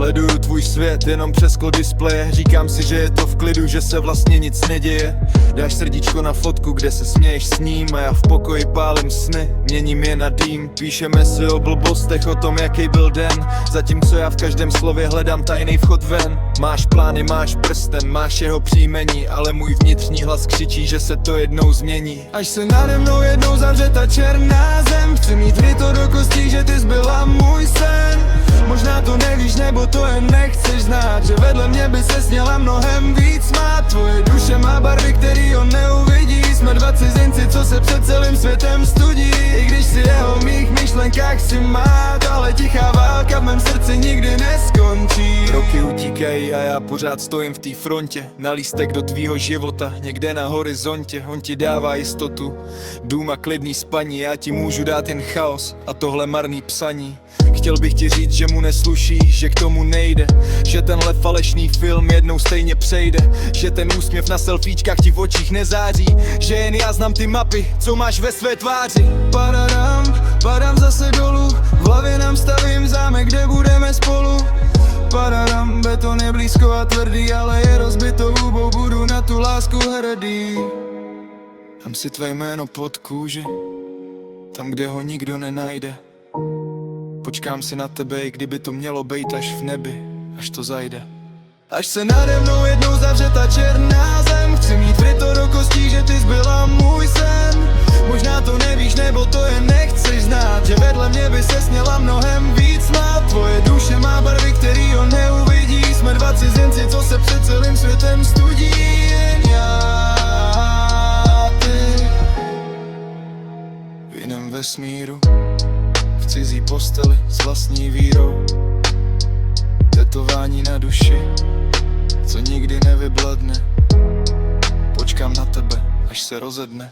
Sleduju tvůj svět jenom přes sklo displeje. Říkám si, že je to v klidu, že se vlastně nic neděje. Dáš srdíčko na fotku, kde se směješ s ním, a já v pokoji pálím sny, měním je na dým. Píšeme si o blbostech, o tom, jaký byl den, zatímco já v každém slově hledám tajný vchod ven. Máš plány, máš prsten, máš jeho příjmení, ale můj vnitřní hlas křičí, že se to jednou změní. Až se nade mnou jednou zavře ta černá zem, chci mít vryto do kostí, že ty zbyla můj sen. Možná to nevíš, nebo to jen nechceš znát, že vedle mě by se směla mnohem víc má. Tvoje duše má barvy, který on neuvidí. Jsme dva cizinci, co se před celým světem studí. I když si jeho v mých myšlenkách si mát, ale tichá válka v mém srdci nikdy neskončí. Roky utíkají a já pořád stojím v té frontě. Na lístek do tvýho života, někde na horizontě. On ti dává jistotu, dům a klidný spaní. Já ti můžu dát jen chaos a tohle marný psaní. Chtěl bych ti říct, že mu nesluší, že k tomu nejde, že tenhle falešný film jednou stejně přejde, že ten úsměv na selfiečkách ti v očích nezáří, že jen já znám ty mapy, co máš ve své tváři. Padám zase dolů, v hlavě nám stavím zámek, kde budeme spolu. Padám, beton je blízko a tvrdý, ale je rozbitou hubou, budu na tu lásku hrdý. Dám si tvé jméno pod kůži, tam, kde ho nikdo nenajde. Počkám si na tebe, i kdyby to mělo bejt až v nebi, až to zajde. Až se nade mnou jednou zavře ta černá zem, chci mít vryto do kostí, že ty zbyla můj sen. Možná to nevíš, nebo to jen nechceš znát, že vedle mě by se směla mnohem víc má. Tvoje duše má barvy, který on neuvidí. Jsme dva cizinci, co se před celým světem studí. Jen já a ty v jiném vesmíru, v cizí posteli s vlastní vírou. Tetování na duši, co nikdy nevybledne. Počkám na tebe, až se rozedne.